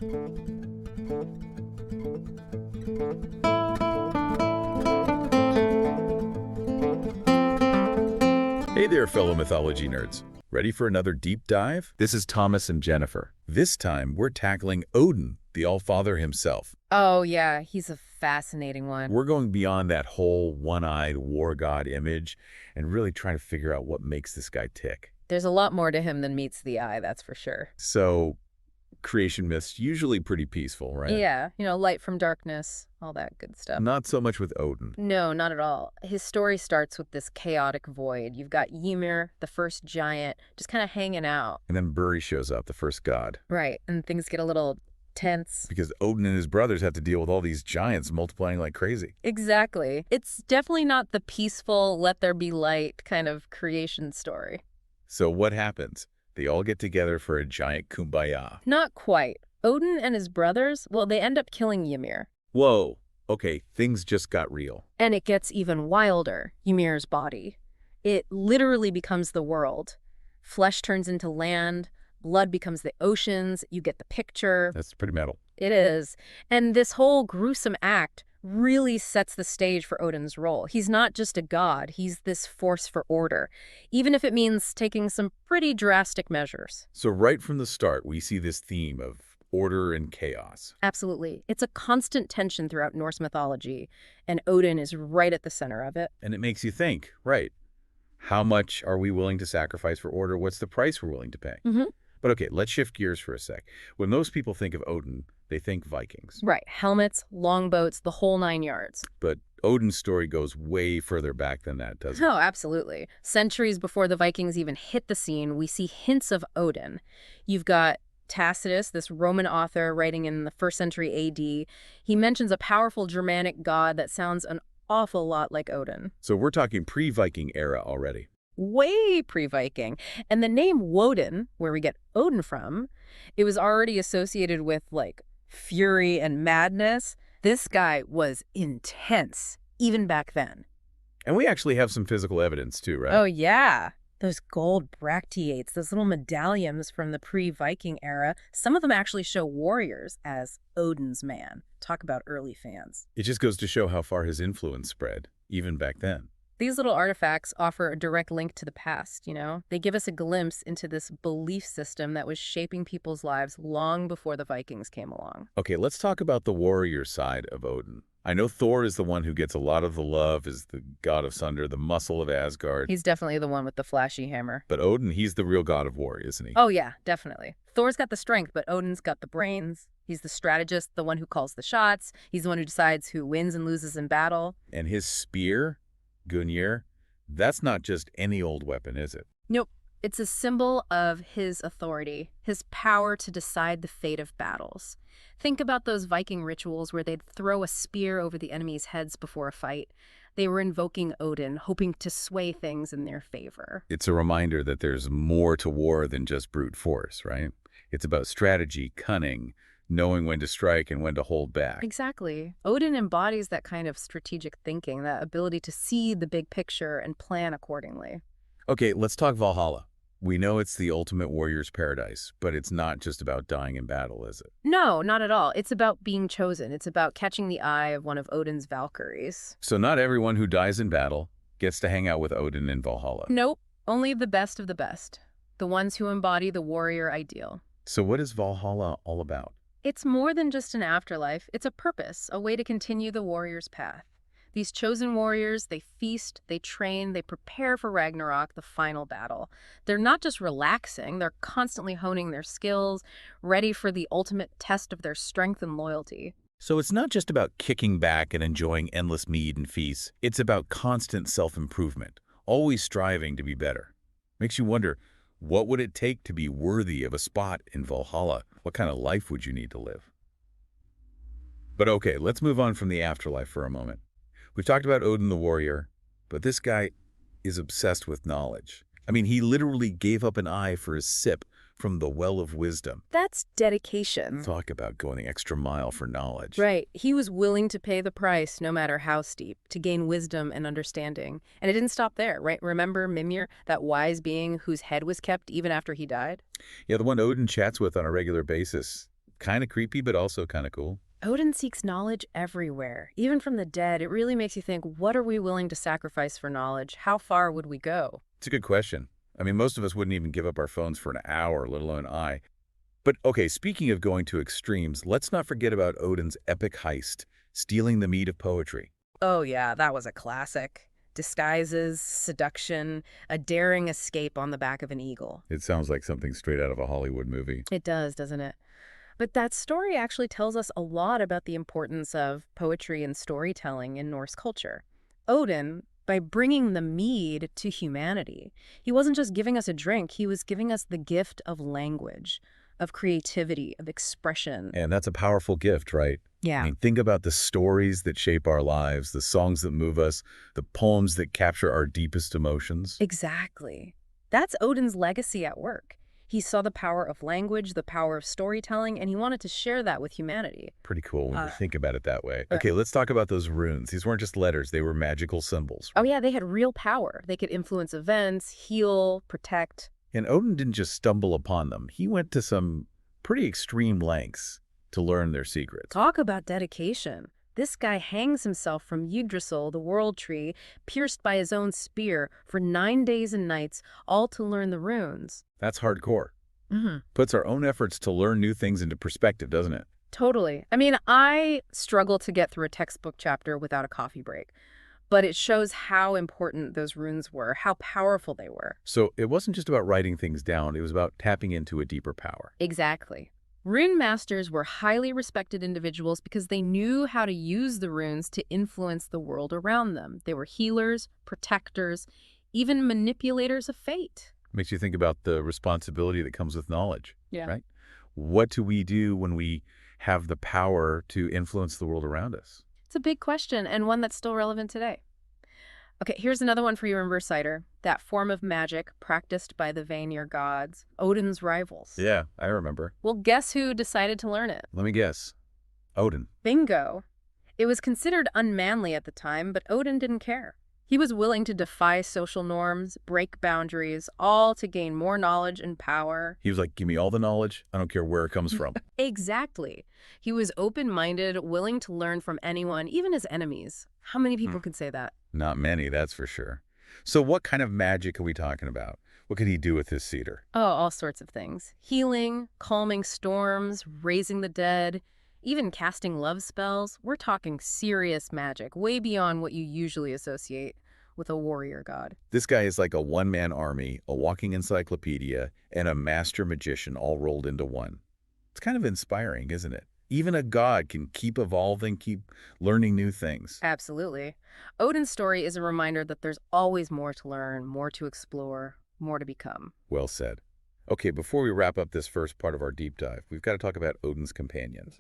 Hey there, fellow mythology nerds. Ready for another deep dive? This is Thomas and Jennifer. This time, we're tackling Odin, the All-Father himself. Oh, yeah, he's a fascinating one. We're going beyond that whole one-eyed war god image and really trying to figure out what makes this guy tick. There's a lot more to him than meets the eye, that's for sure. So, creation myths usually pretty peaceful, right? Yeah, light from darkness, all that good stuff. Not so much with Odin. No, not at all. His story starts with this chaotic void. You've got Ymir, the first giant, just kind of hanging out. And then Buri shows up, the first god. Right, and things get a little tense. Because Odin and his brothers have to deal with all these giants multiplying like crazy. Exactly. It's definitely not the peaceful, let there be light kind of creation story. So what happens? They all get together for a giant kumbaya. Not quite. Odin and his brothers, well, they end up killing Ymir. Whoa. Okay, things just got real. And it gets even wilder, Ymir's body. It literally becomes the world. Flesh turns into land, blood becomes the oceans, you get the picture. That's pretty metal. It is. And this whole gruesome act really sets the stage for Odin's role. He's not just a god, he's this force for order, even if it means taking some pretty drastic measures. So right from the start, we see this theme of order and chaos. Absolutely. It's a constant tension throughout Norse mythology, and Odin is right at the center of it. And it makes you think, right, how much are we willing to sacrifice for order? What's the price we're willing to pay? But okay, let's shift gears for a sec. When most people think of Odin, they think Vikings. Right. Helmets, longboats, the whole 9 yards. But Odin's story goes way further back than that, doesn't it? Oh, absolutely. Centuries before the Vikings even hit the scene, we see hints of Odin. You've got Tacitus, this Roman author writing in the 1st century AD. He mentions a powerful Germanic god that sounds an awful lot like Odin. So we're talking pre-Viking era already. Way pre-Viking. And the name Woden, where we get Odin from, it was already associated with, like, fury and madness. This guy was intense, even back then. And we actually have some physical evidence too, right? Oh, yeah. Those gold bracteates, those little medallions from the pre-Viking era, some of them actually show warriors as Odin's man. Talk about early fans. It just goes to show how far his influence spread, even back then. These little artifacts offer a direct link to the past, They give us a glimpse into this belief system that was shaping people's lives long before the Vikings came along. Okay, let's talk about the warrior side of Odin. I know Thor is the one who gets a lot of the love, is the god of thunder, the muscle of Asgard. He's definitely the one with the flashy hammer. But Odin, he's the real god of war, isn't he? Oh, yeah, definitely. Thor's got the strength, but Odin's got the brains. He's the strategist, the one who calls the shots. He's the one who decides who wins and loses in battle. And his spear, Gungnir, that's not just any old weapon, is it? Nope. It's a symbol of his authority, his power to decide the fate of battles. Think about those Viking rituals where they'd throw a spear over the enemy's heads before a fight. They were invoking Odin, hoping to sway things in their favor. It's a reminder that there's more to war than just brute force, right? It's about strategy, cunning, knowing when to strike and when to hold back. Exactly. Odin embodies that kind of strategic thinking, that ability to see the big picture and plan accordingly. Okay, let's talk Valhalla. We know it's the ultimate warrior's paradise, but it's not just about dying in battle, is it? No, not at all. It's about being chosen. It's about catching the eye of one of Odin's Valkyries. So not everyone who dies in battle gets to hang out with Odin in Valhalla. Nope. Only the best of the best. The ones who embody the warrior ideal. So what is Valhalla all about? It's more than just an afterlife. It's a purpose, a way to continue the warrior's path. These chosen warriors, they feast, they train, they prepare for Ragnarök, the final battle. They're not just relaxing, they're constantly honing their skills, ready for the ultimate test of their strength and loyalty. So it's not just about kicking back and enjoying endless mead and feasts. It's about constant self-improvement, always striving to be better. Makes you wonder, what would it take to be worthy of a spot in Valhalla? What kind of life would you need to live? But okay, let's move on from the afterlife for a moment. We've talked about Odin the warrior, but this guy is obsessed with knowledge. I mean, he literally gave up an eye for a sip from the well of wisdom. That's dedication. Talk about going the extra mile for knowledge. Right. He was willing to pay the price, no matter how steep, to gain wisdom and understanding. And it didn't stop there, right? Remember Mimir, that wise being whose head was kept even after he died? Yeah, the one Odin chats with on a regular basis. Kind of creepy, but also kind of cool. Odin seeks knowledge everywhere, even from the dead. It really makes you think, what are we willing to sacrifice for knowledge? How far would we go? It's a good question. I mean, most of us wouldn't even give up our phones for an hour, let alone I. But okay, speaking of going to extremes, let's not forget about Odin's epic heist, stealing the mead of poetry. Oh yeah, that was a classic. Disguises, seduction, a daring escape on the back of an eagle. It sounds like something straight out of a Hollywood movie. It does, doesn't it? But that story actually tells us a lot about the importance of poetry and storytelling in Norse culture. Odin, by bringing the mead to humanity, he wasn't just giving us a drink, he was giving us the gift of language, of creativity, of expression. And that's a powerful gift, right? Yeah. I mean, think about the stories that shape our lives, the songs that move us, the poems that capture our deepest emotions. Exactly. That's Odin's legacy at work. He saw the power of language, the power of storytelling, and he wanted to share that with humanity. Pretty cool when you think about it that way. uh, Okay, let's talk about those runes. These weren't just letters, they were magical symbols. Oh yeah, they had real power. They could influence events, heal, protect. And Odin didn't just stumble upon them. He went to some pretty extreme lengths to learn their secrets. Talk about dedication. This guy hangs himself from Yggdrasil, the world tree, pierced by his own spear, for 9 days and nights, all to learn the runes. That's hardcore. Mm-hmm. Puts our own efforts to learn new things into perspective, doesn't it? Totally. I mean, I struggle to get through a textbook chapter without a coffee break, but it shows how important those runes were, how powerful they were. So it wasn't just about writing things down, it was about tapping into a deeper power. Exactly. Rune masters were highly respected individuals because they knew how to use the runes to influence the world around them. They were healers, protectors, even manipulators of fate. Makes you think about the responsibility that comes with knowledge, Yeah. right? What do we do when we have the power to influence the world around us? It's a big question and one that's still relevant today. Okay, here's another one for you in Cider. That form of magic practiced by the Vanir gods, Odin's rivals. Yeah, I remember. Well, guess who decided to learn it? Let me guess. Odin. Bingo. It was considered unmanly at the time, but Odin didn't care. He was willing to defy social norms, break boundaries, all to gain more knowledge and power. He was like, give me all the knowledge. I don't care where it comes from. Exactly. He was open-minded, willing to learn from anyone, even his enemies. How many people could say that? Not many, that's for sure. So what kind of magic are we talking about? What could he do with his cedar? Oh, all sorts of things. Healing, calming storms, raising the dead, even casting love spells. We're talking serious magic, way beyond what you usually associate with a warrior god. This guy is like a one-man army, a walking encyclopedia, and a master magician all rolled into one. It's kind of inspiring, isn't it? Even a god can keep evolving, keep learning new things. Absolutely. Odin's story is a reminder that there's always more to learn, more to explore, more to become. Well said. Okay, before we wrap up this first part of our deep dive, we've got to talk about Odin's companions.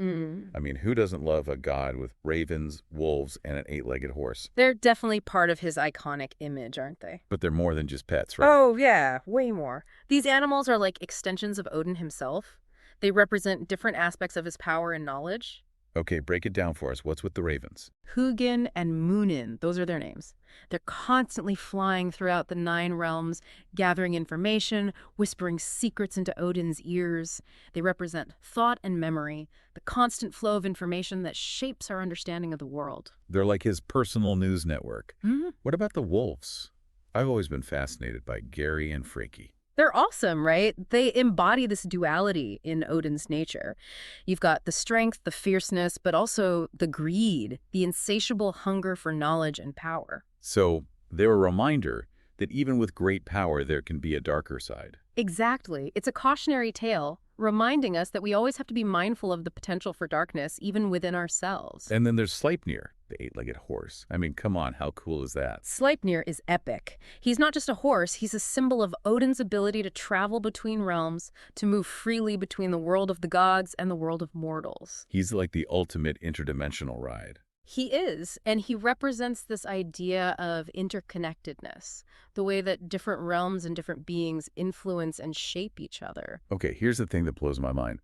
I mean, who doesn't love a god with ravens, wolves, and an 8-legged horse? They're definitely part of his iconic image, aren't they? But they're more than just pets, right? Oh, yeah, way more. These animals are like extensions of Odin himself. They represent different aspects of his power and knowledge. Okay, break it down for us. What's with the ravens? Hugin and Munin, those are their names. They're constantly flying throughout the 9 realms, gathering information, whispering secrets into Odin's ears. They represent thought and memory, the constant flow of information that shapes our understanding of the world. They're like his personal news network. Mm-hmm. What about the wolves? I've always been fascinated by Gary and Freaky. They're awesome, right? They embody this duality in Odin's nature. You've got the strength, the fierceness, but also the greed, the insatiable hunger for knowledge and power. So they're a reminder that even with great power, there can be a darker side. Exactly. It's a cautionary tale, reminding us that we always have to be mindful of the potential for darkness, even within ourselves. And then there's Sleipnir, the 8-legged horse. I mean, come on, how cool is that? Sleipnir is epic. He's not just a horse, he's a symbol of Odin's ability to travel between realms, to move freely between the world of the gods and the world of mortals. He's like the ultimate interdimensional ride. He is, and he represents this idea of interconnectedness, the way that different realms and different beings influence and shape each other. Okay, here's the thing that blows my mind.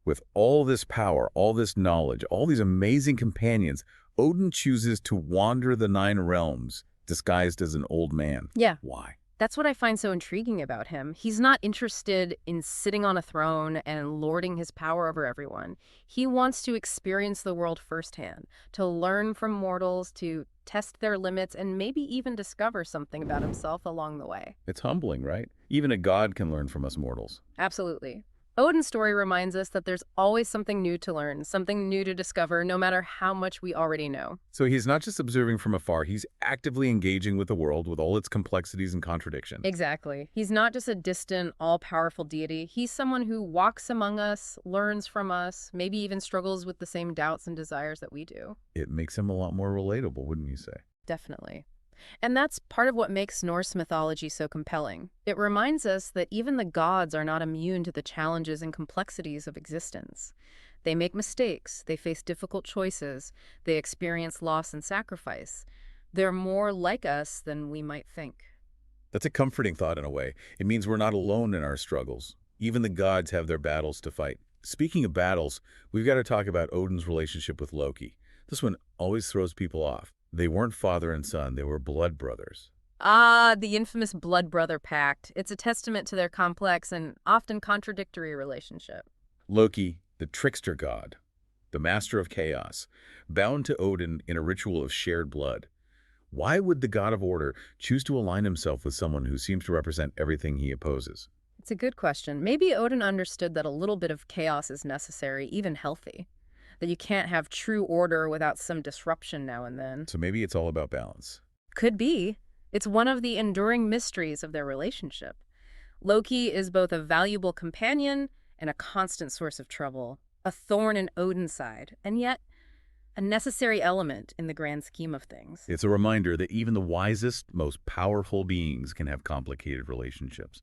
With all this power, all this knowledge, all these amazing companions, Odin chooses to wander the 9 realms disguised as an old man. Yeah. Why? That's what I find so intriguing about him. He's not interested in sitting on a throne and lording his power over everyone. He wants to experience the world firsthand, to learn from mortals, to test their limits, and maybe even discover something about himself along the way. It's humbling, right? Even a god can learn from us mortals. Absolutely. Odin's story reminds us that there's always something new to learn, something new to discover, no matter how much we already know. So he's not just observing from afar, he's actively engaging with the world with all its complexities and contradiction. Exactly. He's not just a distant, all-powerful deity. He's someone who walks among us, learns from us, maybe even struggles with the same doubts and desires that we do. It makes him a lot more relatable, wouldn't you say? Definitely. And that's part of what makes Norse mythology so compelling. It reminds us that even the gods are not immune to the challenges and complexities of existence. They make mistakes, they face difficult choices, they experience loss and sacrifice. They're more like us than we might think. That's a comforting thought in a way. It means we're not alone in our struggles. Even the gods have their battles to fight. Speaking of battles, we've got to talk about Odin's relationship with Loki. This one always throws people off. They weren't father and son, they were blood brothers. Ah, the infamous blood brother pact. It's a testament to their complex and often contradictory relationship. Loki, the trickster god, the master of chaos, bound to Odin in a ritual of shared blood. Why would the god of order choose to align himself with someone who seems to represent everything he opposes? It's a good question. Maybe Odin understood that a little bit of chaos is necessary, even healthy. That you can't have true order without some disruption now and then. So maybe it's all about balance. Could be. It's one of the enduring mysteries of their relationship. Loki is both a valuable companion and a constant source of trouble, a thorn in Odin's side, and yet a necessary element in the grand scheme of things. It's a reminder that even the wisest, most powerful beings can have complicated relationships.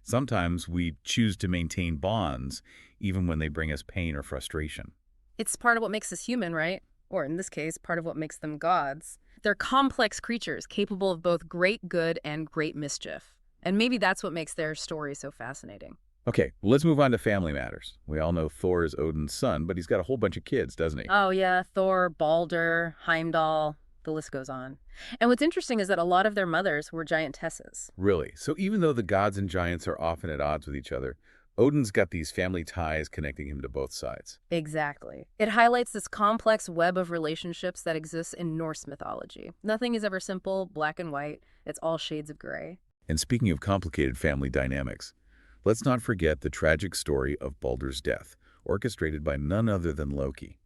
Sometimes we choose to maintain bonds even when they bring us pain or frustration. It's part of what makes us human, right? Or in this case, part of what makes them gods. They're complex creatures capable of both great good and great mischief. And maybe that's what makes their story so fascinating. Okay, well, let's move on to family matters. We all know Thor is Odin's son, but he's got a whole bunch of kids, doesn't he? Oh yeah, Thor, Balder, Heimdall, the list goes on. And what's interesting is that a lot of their mothers were giantesses. Really? So even though the gods and giants are often at odds with each other, Odin's got these family ties connecting him to both sides. Exactly. It highlights this complex web of relationships that exists in Norse mythology. Nothing is ever simple, black and white. It's all shades of gray. And speaking of complicated family dynamics, let's not forget the tragic story of Balder's death, orchestrated by none other than Loki.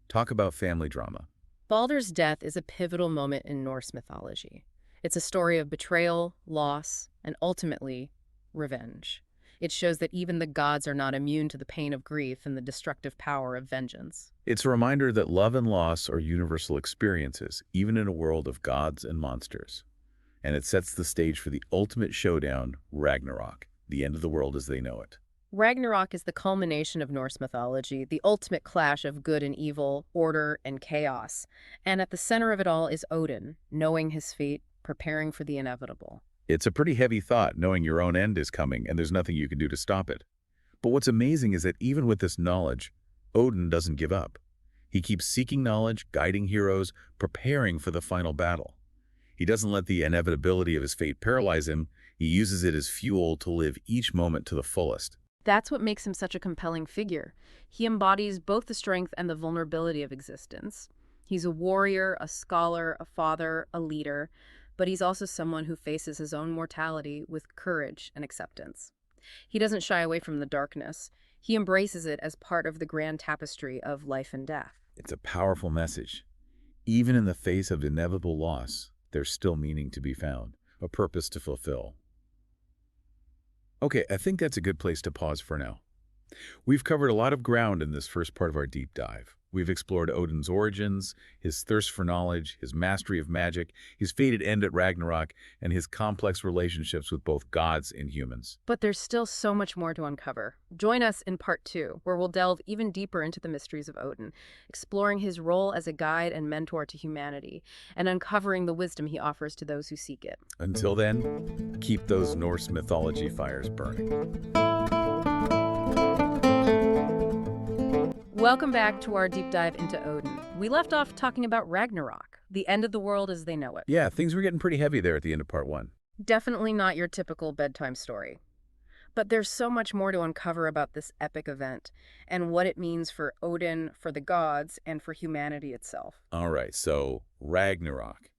Talk about family drama. Balder's death is a pivotal moment in Norse mythology. It's a story of betrayal, loss, and ultimately, revenge. It shows that even the gods are not immune to the pain of grief and the destructive power of vengeance. It's a reminder that love and loss are universal experiences, even in a world of gods and monsters. And it sets the stage for the ultimate showdown, Ragnarök, the end of the world as they know it. Ragnarok is the culmination of Norse mythology, the ultimate clash of good and evil, order and chaos. And at the center of it all is Odin, knowing his fate, preparing for the inevitable. It's a pretty heavy thought, knowing your own end is coming and there's nothing you can do to stop it. But what's amazing is that even with this knowledge, Odin doesn't give up. He keeps seeking knowledge, guiding heroes, preparing for the final battle. He doesn't let the inevitability of his fate paralyze him. He uses it as fuel to live each moment to the fullest. That's what makes him such a compelling figure. He embodies both the strength and the vulnerability of existence. He's a warrior, a scholar, a father, a leader, but he's also someone who faces his own mortality with courage and acceptance. He doesn't shy away from the darkness. He embraces it as part of the grand tapestry of life and death. It's a powerful message. Even in the face of inevitable loss, there's still meaning to be found, a purpose to fulfill. Okay, I think that's a good place to pause for now. We've covered a lot of ground in this first part of our deep dive. We've explored Odin's origins, his thirst for knowledge, his mastery of magic, his fated end at Ragnarok, and his complex relationships with both gods and humans. But there's still so much more to uncover. Join us in part 2, where we'll delve even deeper into the mysteries of Odin, exploring his role as a guide and mentor to humanity, and uncovering the wisdom he offers to those who seek it. Until then, keep those Norse mythology fires burning. Welcome back to our deep dive into Odin. We left off talking about Ragnarök, the end of the world as they know it. Yeah, things were getting pretty heavy there at the end of part 1. Definitely not your typical bedtime story. But there's so much more to uncover about this epic event and what it means for Odin, for the gods, and for humanity itself. All right, so Ragnarok.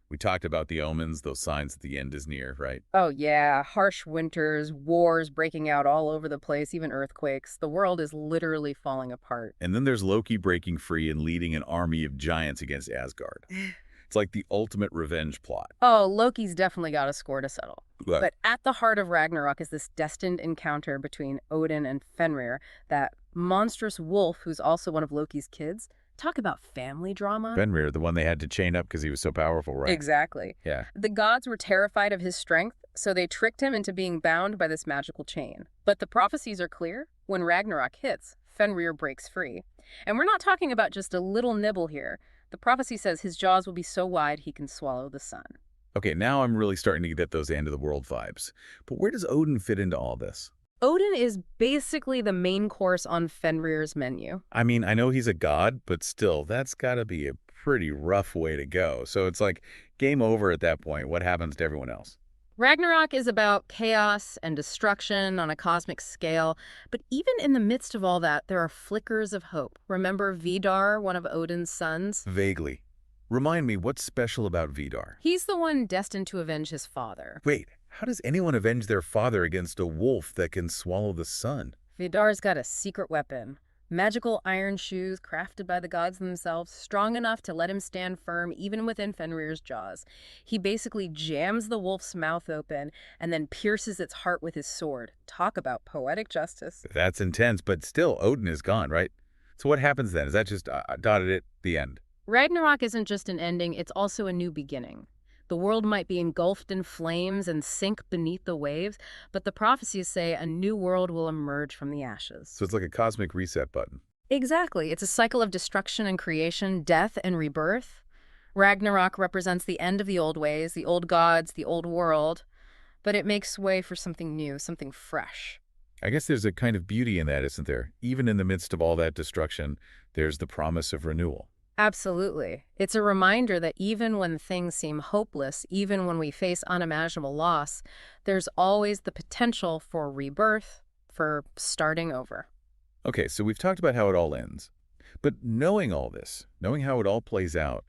We talked about the omens, those signs that the end is near, right? Oh, yeah, harsh winters, wars breaking out all over the place, even earthquakes. The world is literally falling apart. And then there's Loki breaking free and leading an army of giants against Asgard. It's like the ultimate revenge plot. Oh, Loki's definitely got a score to settle. But But at the heart of Ragnarok is this destined encounter between Odin and Fenrir, that monstrous wolf who's also one of Loki's kids. Talk about family drama. Fenrir, the one they had to chain up because he was so powerful, right? Exactly. Yeah. The gods were terrified of his strength, so they tricked him into being bound by this magical chain. But the prophecies are clear. When Ragnarok hits, Fenrir breaks free. And we're not talking about just a little nibble here. The prophecy says his jaws will be so wide he can swallow the sun. Okay, now I'm really starting to get those end of the world vibes. But where does Odin fit into all this? Odin is basically the main course on Fenrir's menu. I mean, I know he's a god, but still, that's got to be a pretty rough way to go. So it's like game over at that point. What happens to everyone else? Ragnarok is about chaos and destruction on a cosmic scale, but even in the midst of all that, there are flickers of hope. Remember Vidar, one of Odin's sons? Vaguely. Remind me, what's special about Vidar? He's the one destined to avenge his father. Wait, how does anyone avenge their father against a wolf that can swallow the sun? Vidar's got a secret weapon. Magical iron shoes crafted by the gods themselves, strong enough to let him stand firm even within Fenrir's jaws. He basically jams the wolf's mouth open and then pierces its heart with his sword. Talk about poetic justice. That's intense, but still, Odin is gone, right? So what happens then? Is that just dotted at the end? Ragnarok isn't just an ending, it's also a new beginning. The world might be engulfed in flames and sink beneath the waves, but the prophecies say a new world will emerge from the ashes. So it's like a cosmic reset button. Exactly. It's a cycle of destruction and creation, death and rebirth. Ragnarok represents the end of the old ways, the old gods, the old world, but it makes way for something new, something fresh. I guess there's a kind of beauty in that, isn't there? Even in the midst of all that destruction, there's the promise of renewal. Absolutely. It's a reminder that even when things seem hopeless, even when we face unimaginable loss, there's always the potential for rebirth, for starting over. Okay, so we've talked about how it all ends. But knowing all this, knowing how it all plays out,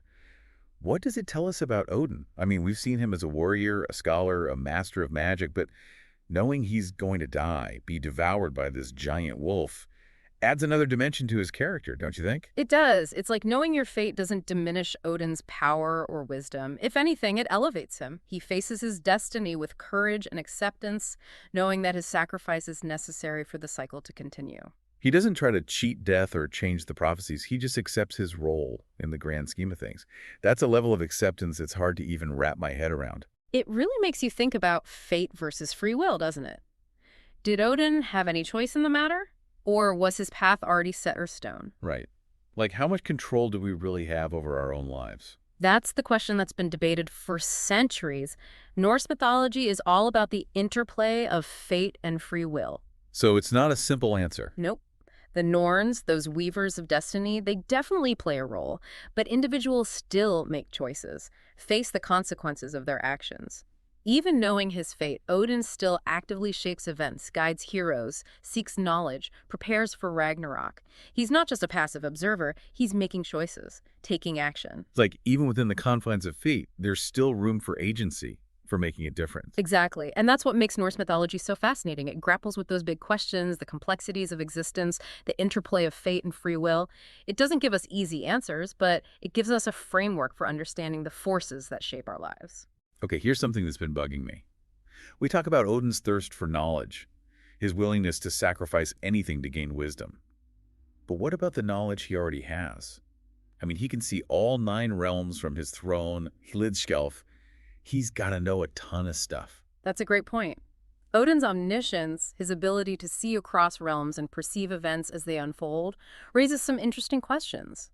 what does it tell us about Odin? I mean, we've seen him as a warrior, a scholar, a master of magic, but knowing he's going to die, be devoured by this giant wolf, adds another dimension to his character, don't you think? It does. It's like knowing your fate doesn't diminish Odin's power or wisdom. If anything, it elevates him. He faces his destiny with courage and acceptance, knowing that his sacrifice is necessary for the cycle to continue. He doesn't try to cheat death or change the prophecies. He just accepts his role in the grand scheme of things. That's a level of acceptance that's hard to even wrap my head around. It really makes you think about fate versus free will, doesn't it? Did Odin have any choice in the matter? Or was his path already set or stone? Right. Like, how much control do we really have over our own lives? That's the question that's been debated for centuries. Norse mythology is all about the interplay of fate and free will. So it's not a simple answer. Nope. The Norns, those weavers of destiny, they definitely play a role, but individuals still make choices, face the consequences of their actions. Even knowing his fate, Odin still actively shapes events, guides heroes, seeks knowledge, prepares for Ragnarok. He's not just a passive observer, he's making choices, taking action. It's like, even within the confines of fate, there's still room for agency, for making a difference. Exactly. And that's what makes Norse mythology so fascinating. It grapples with those big questions, the complexities of existence, the interplay of fate and free will. It doesn't give us easy answers, but it gives us a framework for understanding the forces that shape our lives. Okay, here's something that's been bugging me. We talk about Odin's thirst for knowledge, his willingness to sacrifice anything to gain wisdom. But what about the knowledge he already has? I mean, he can see all 9 realms from his throne, Hlidskjalf. He's got to know a ton of stuff. That's a great point. Odin's omniscience, his ability to see across realms and perceive events as they unfold, raises some interesting questions.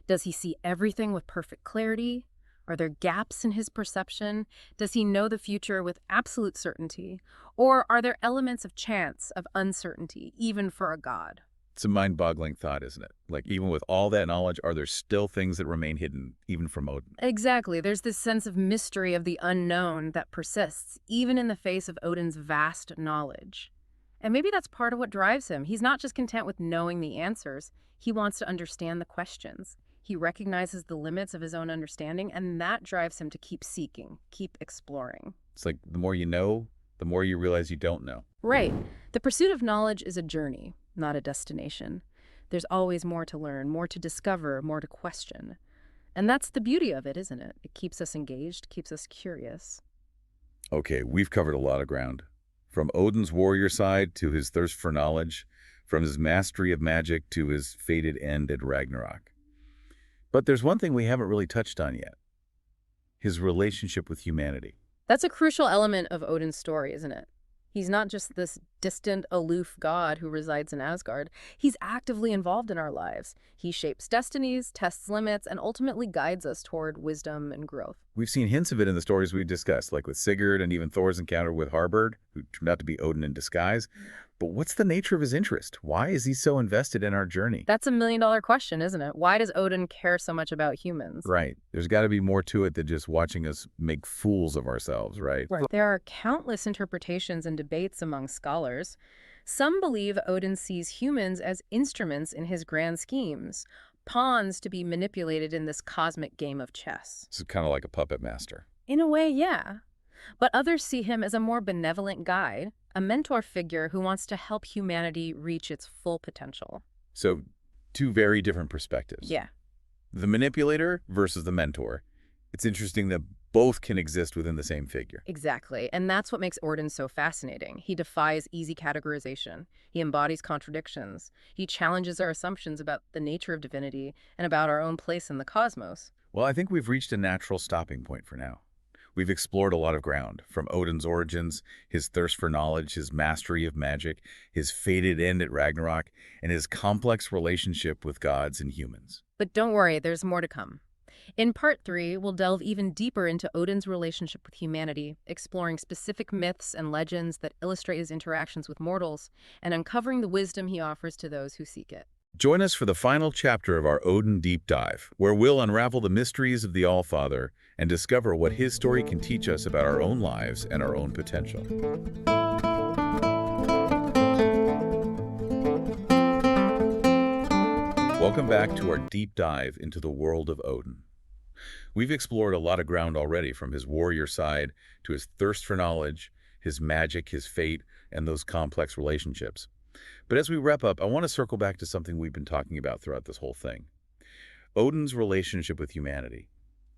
Does he see everything with perfect clarity? Are there gaps in his perception? Does he know the future with absolute certainty? Or are there elements of chance, of uncertainty, even for a god? It's a mind-boggling thought, isn't it? Like, even with all that knowledge, are there still things that remain hidden, even from Odin? Exactly. There's this sense of mystery of the unknown that persists, even in the face of Odin's vast knowledge. And maybe that's part of what drives him. He's not just content with knowing the answers, he wants to understand the questions. He recognizes the limits of his own understanding, and that drives him to keep seeking, keep exploring. It's like the more you know, the more you realize you don't know. Right. The pursuit of knowledge is a journey, not a destination. There's always more to learn, more to discover, more to question. And that's the beauty of it, isn't it? It keeps us engaged, keeps us curious. Okay, we've covered a lot of ground. From Odin's warrior side to his thirst for knowledge, from his mastery of magic to his fated end at Ragnarök. But there's one thing we haven't really touched on yet. His relationship with humanity. That's a crucial element of Odin's story, isn't it? He's not just this distant, aloof god who resides in Asgard. He's actively involved in our lives. He shapes destinies, tests limits, and ultimately guides us toward wisdom and growth. We've seen hints of it in the stories we've discussed, like with Sigurd and even Thor's encounter with Harbard, who turned out to be Odin in disguise. But what's the nature of his interest? Why is he so invested in our journey? That's $1 million question, isn't it? Why does Odin care so much about humans? Right. There's got to be more to it than just watching us make fools of ourselves, right? There are countless interpretations and debates among scholars. Some believe Odin sees humans as instruments in his grand schemes, pawns to be manipulated in this cosmic game of chess. It's kind of like a puppet master. In a way, yeah. But others see him as a more benevolent guide, a mentor figure who wants to help humanity reach its full potential. So, two very different perspectives. Yeah. The manipulator versus the mentor. It's interesting that both can exist within the same figure. Exactly. And that's what makes Odin so fascinating. He defies easy categorization. He embodies contradictions. He challenges our assumptions about the nature of divinity and about our own place in the cosmos. Well, I think we've reached a natural stopping point for now. We've explored a lot of ground, from Odin's origins, his thirst for knowledge, his mastery of magic, his fated end at Ragnarök, and his complex relationship with gods and humans. But don't worry, there's more to come. In Part 3, we'll delve even deeper into Odin's relationship with humanity, exploring specific myths and legends that illustrate his interactions with mortals, and uncovering the wisdom he offers to those who seek it. Join us for the final chapter of our Odin Deep Dive, where we'll unravel the mysteries of the All-Father and discover what his story can teach us about our own lives and our own potential. Welcome back to our deep dive into the world of Odin. We've explored a lot of ground already, from his warrior side to his thirst for knowledge, his magic, his fate, and those complex relationships. But as we wrap up, I want to circle back to something we've been talking about throughout this whole thing. Odin's relationship with humanity.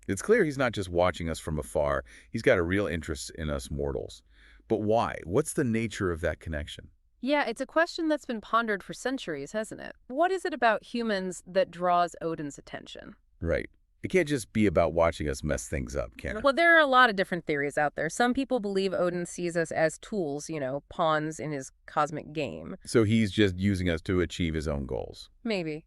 It's clear he's not just watching us from afar. He's got a real interest in us mortals. But why? What's the nature of that connection? Yeah, it's a question that's been pondered for centuries, hasn't it? What is it about humans that draws Odin's attention? Right. It can't just be about watching us mess things up, can it? Well, there are a lot of different theories out there. Some people believe Odin sees us as tools, pawns in his cosmic game. So he's just using us to achieve his own goals. Maybe.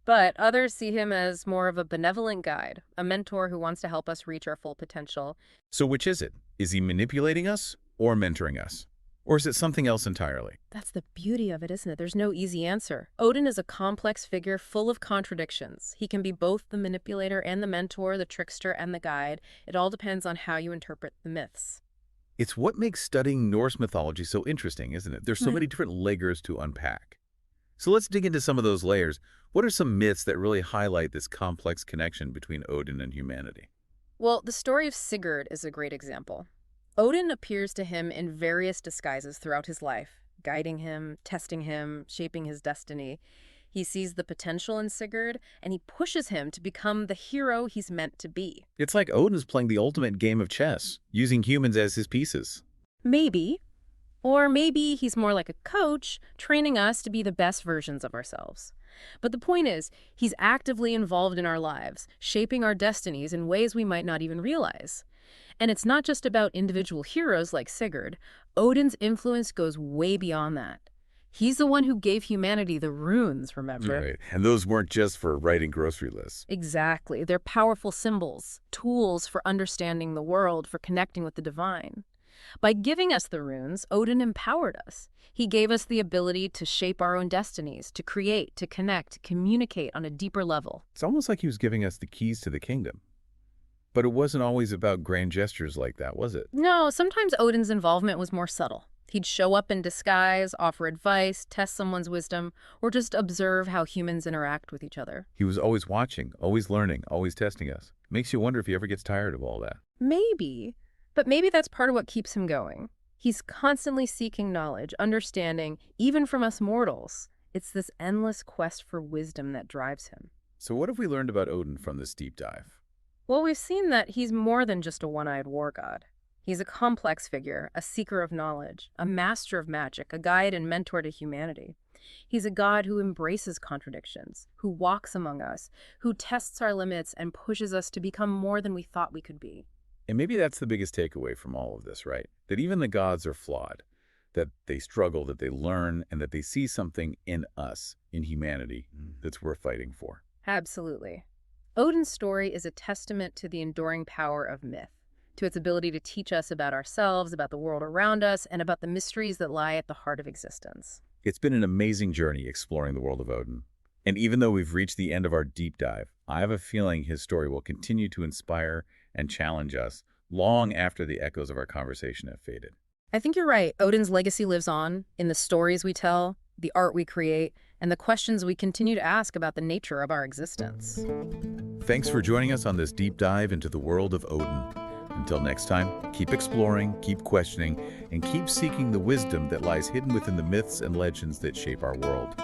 But others see him as more of a benevolent guide, a mentor who wants to help us reach our full potential. So which is it? Is he manipulating us or mentoring us? Or is it something else entirely? That's the beauty of it, isn't it? There's no easy answer. Odin is a complex figure full of contradictions. He can be both the manipulator and the mentor, the trickster and the guide. It all depends on how you interpret the myths. It's what makes studying Norse mythology so interesting, isn't it? There's so many different layers to unpack. So let's dig into some of those layers. What are some myths that really highlight this complex connection between Odin and humanity? Well, the story of Sigurd is a great example. Odin appears to him in various disguises throughout his life, guiding him, testing him, shaping his destiny. He sees the potential in Sigurd, and he pushes him to become the hero he's meant to be. It's like Odin's playing the ultimate game of chess, using humans as his pieces. Maybe. Or maybe he's more like a coach, training us to be the best versions of ourselves. But the point is, he's actively involved in our lives, shaping our destinies in ways we might not even realize. And it's not just about individual heroes like Sigurd. Odin's influence goes way beyond that. He's the one who gave humanity the runes, remember? Right. And those weren't just for writing grocery lists. Exactly. They're powerful symbols, tools for understanding the world, for connecting with the divine. By giving us the runes, Odin empowered us. He gave us the ability to shape our own destinies, to create, to connect, communicate on a deeper level. It's almost like he was giving us the keys to the kingdom. But it wasn't always about grand gestures like that, was it? No, sometimes Odin's involvement was more subtle. He'd show up in disguise, offer advice, test someone's wisdom, or just observe how humans interact with each other. He was always watching, always learning, always testing us. Makes you wonder if he ever gets tired of all that. Maybe, but maybe that's part of what keeps him going. He's constantly seeking knowledge, understanding, even from us mortals. It's this endless quest for wisdom that drives him. So what have we learned about Odin from this deep dive? Well, we've seen that he's more than just a one-eyed war god. He's a complex figure, a seeker of knowledge, a master of magic, a guide and mentor to humanity. He's a god who embraces contradictions, who walks among us, who tests our limits and pushes us to become more than we thought we could be. And maybe that's the biggest takeaway from all of this, right? That even the gods are flawed, that they struggle, that they learn, and that they see something in us, in humanity, that's worth fighting for. Absolutely. Odin's story is a testament to the enduring power of myth, to its ability to teach us about ourselves, about the world around us, and about the mysteries that lie at the heart of existence. It's been an amazing journey exploring the world of Odin. And even though we've reached the end of our deep dive, I have a feeling his story will continue to inspire and challenge us long after the echoes of our conversation have faded. I think you're right. Odin's legacy lives on in the stories we tell, the art we create, and the questions we continue to ask about the nature of our existence. Thanks for joining us on this deep dive into the world of Odin. Until next time, keep exploring, keep questioning, and keep seeking the wisdom that lies hidden within the myths and legends that shape our world.